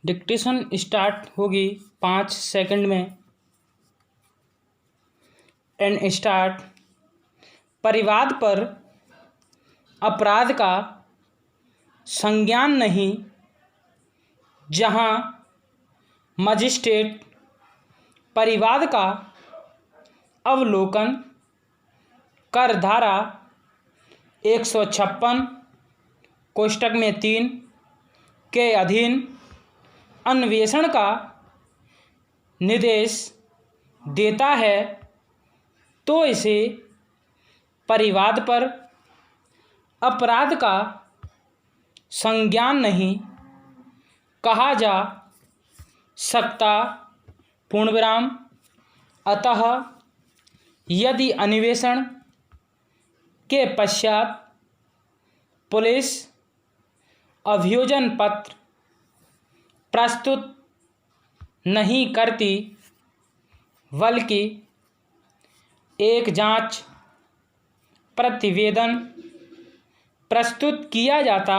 Dictation start होगी 5 second में। And start. परिवाद पर अपराध का संज्ञान नहीं, जहां मजिस्ट्रेट परिवाद का अवलोकन कर धारा 156 कोष्टक में 3 के अधीन अन्वेषण का निर्देश देता है, तो इसे परिवाद पर अपराध का संज्ञान नहीं कहा जा सकता। पूर्णविराम। अतः यदि अन्वेषण के पश्चात पुलिस अभियोजन पत्र प्रस्तुत नहीं करती, बल्कि एक जांच प्रतिवेदन प्रस्तुत किया जाता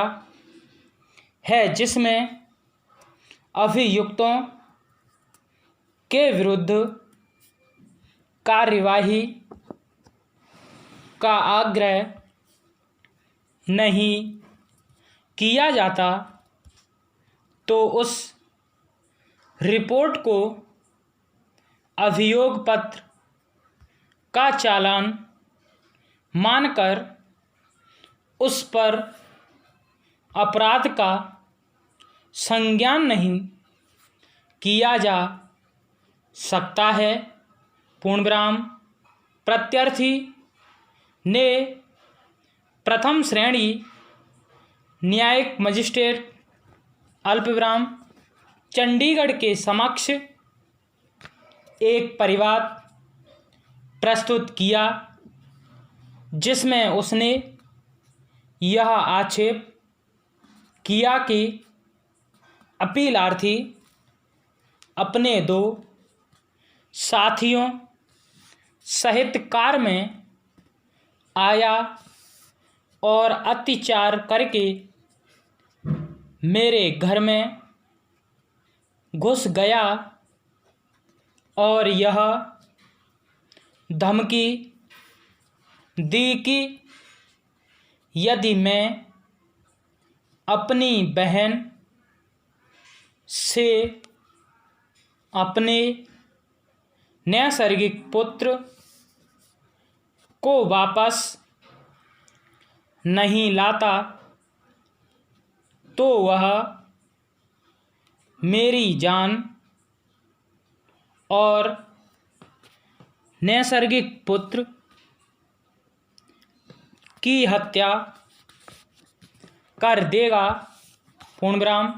है, जिसमें अभियुक्तों के विरुद्ध कार्यवाही का आग्रह नहीं किया जाता, तो उस रिपोर्ट को अभियोग पत्र का चालान मानकर उस पर अपराध का संज्ञान नहीं किया जा सकता है। पूर्णविराम। प्रत्यर्थी ने प्रथम श्रेणी न्यायिक मजिस्ट्रेट अल्पविराम चंडीगढ़ के समक्ष एक परिवाद प्रस्तुत किया, जिसमें उसने यह आक्षेप किया कि अपीलार्थी अपने 2 साथियों सहित कार में आया और अत्याचार करके मेरे घर में घुस गया और यह धमकी दी कि यदि मैं अपनी बहन से अपने नैसर्गिक पुत्र को वापस नहीं लाता, तो वह मेरी जान और नैसर्गिक पुत्र की हत्या कर देगा। पूर्णविराम।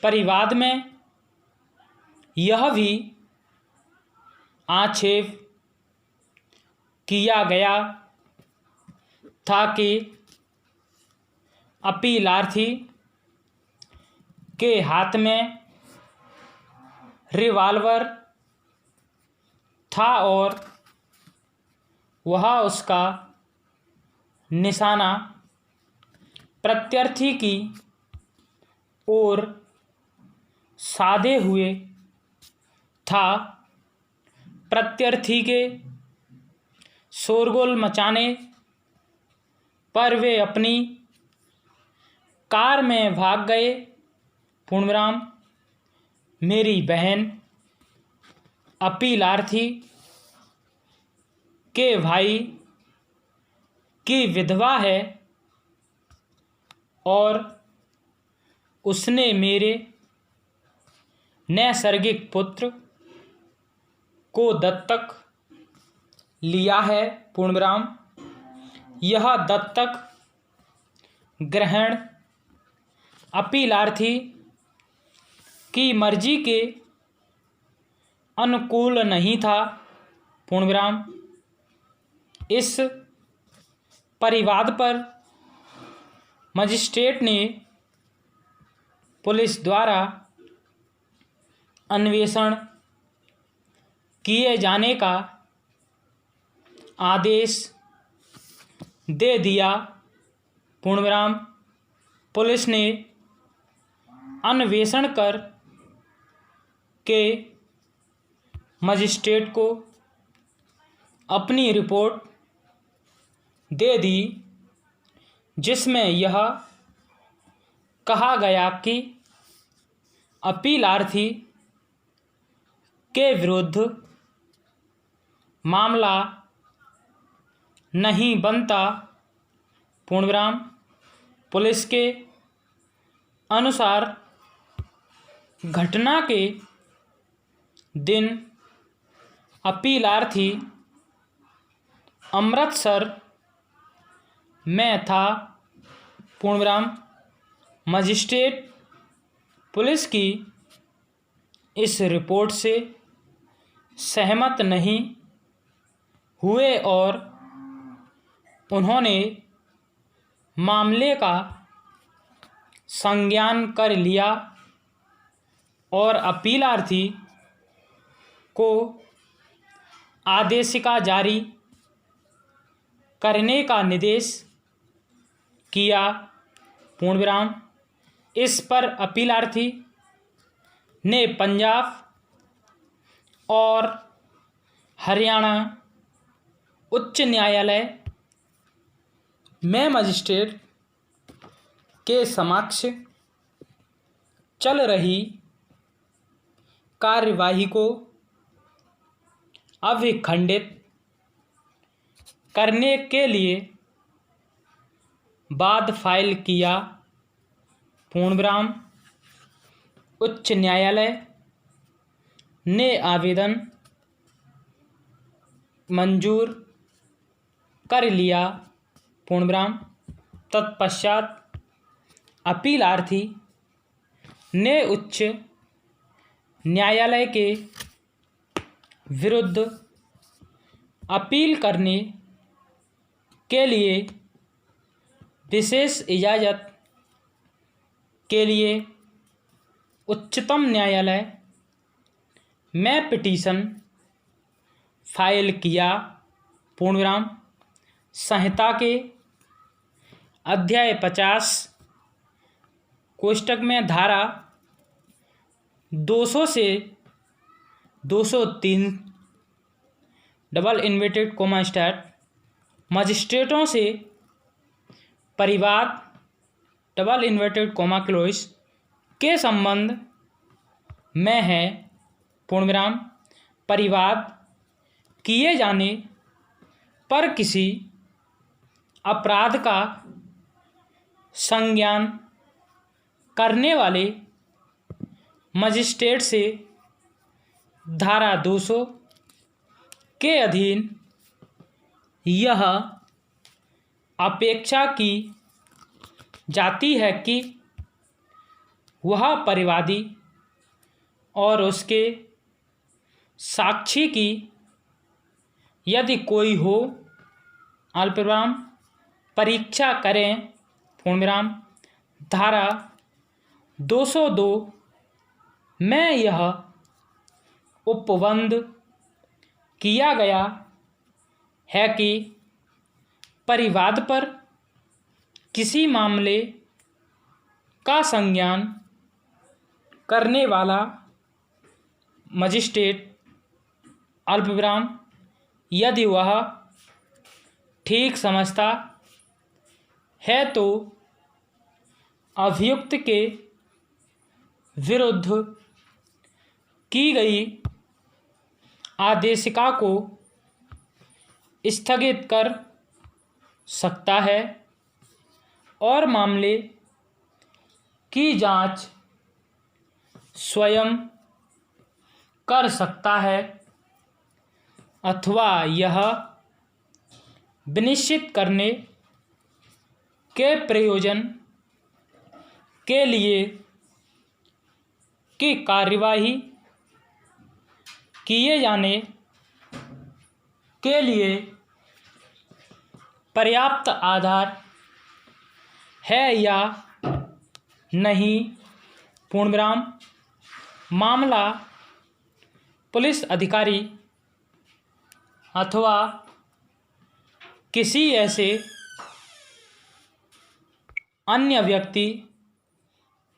परिवाद में यह भी आक्षेप किया गया था कि अपीलार्थी के हाथ में रिवॉल्वर था और वह उसका निशाना प्रत्यर्थी की ओर साधे हुए था। प्रत्यर्थी के शोरगुल मचाने पर वे अपनी कार में भाग गए। पूर्णविराम। मेरी बहन अपीलार्थी के भाई की विधवा है और उसने मेरे नैसर्गिक पुत्र को दत्तक लिया है। पूर्णविराम। यह दत्तक ग्रहण अपीलार्थी की मर्जी के अनुकूल नहीं था। पूर्णविराम। इस परिवाद पर मजिस्ट्रेट ने पुलिस द्वारा अन्वेषण किए जाने का आदेश दे दिया। पूर्णविराम। पुलिस ने अन्वेषण कर के मजिस्ट्रेट को अपनी रिपोर्ट दे दी, जिसमें यह कहा गया कि अपीलार्थी के विरुद्ध मामला नहीं बनता। पूर्णविराम। पुलिस के अनुसार घटना के दिन अपीलार्थी अमृतसर में था। पूर्णविराम। मजिस्ट्रेट पुलिस की इस रिपोर्ट से सहमत नहीं हुए और उन्होंने मामले का संज्ञान कर लिया और अपीलार्थी को आदेशिका जारी करने का निर्देश किया। पूर्णविराम। इस पर अपीलार्थी ने पंजाब और हरियाणा उच्च न्यायालय में मजिस्ट्रेट के समक्ष चल रही कार्यवाही को अभिखंडित करने के लिए वाद फाइल किया। पूर्णविराम। उच्च न्यायालय ने आवेदन मंजूर कर लिया। पूर्णविराम। तत्पश्चात अपीलार्थी ने उच्च न्यायालय के विरुद्ध अपील करने के लिए विशेष इजाज़त के लिए उच्चतम न्यायालय में पिटीशन फाइल किया। पूर्णविराम। संहिता के अध्याय 50 कोष्टक में धारा 200 से 203 डबल इन्वर्टेड कोमा स्टार्ट मजिस्ट्रेटों से परिवाद डबल इन्वर्टेड कोमा क्लोज के संबंध में है। पूर्णविराम। परिवाद किए जाने पर किसी अपराध का संज्ञान करने वाले मजिस्ट्रेट से धारा 200 के अधीन यह अपेक्षा की जाती है कि वह परिवादी और उसके साक्षी की यदि कोई हो अल्पविराम परीक्षा करें। पूर्णविराम। धारा 202 में यह उपबंध किया गया है कि परिवाद पर किसी मामले का संज्ञान करने वाला मजिस्ट्रेट अल्पविराम यदि वह ठीक समझता है तो अभियुक्त के विरुद्ध की गई आदेशिका को स्थगित कर सकता है और मामले की जांच स्वयं कर सकता है अथवा यह विनिश्चित करने के प्रयोजन के लिए कि कार्यवाही किए जाने के लिए पर्याप्त आधार है या नहीं। पूर्णविराम। मामला पुलिस अधिकारी अथवा किसी ऐसे अन्य व्यक्ति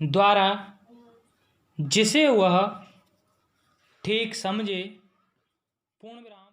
द्वारा जिसे वह ठीक समझे। पूर्ण विराम।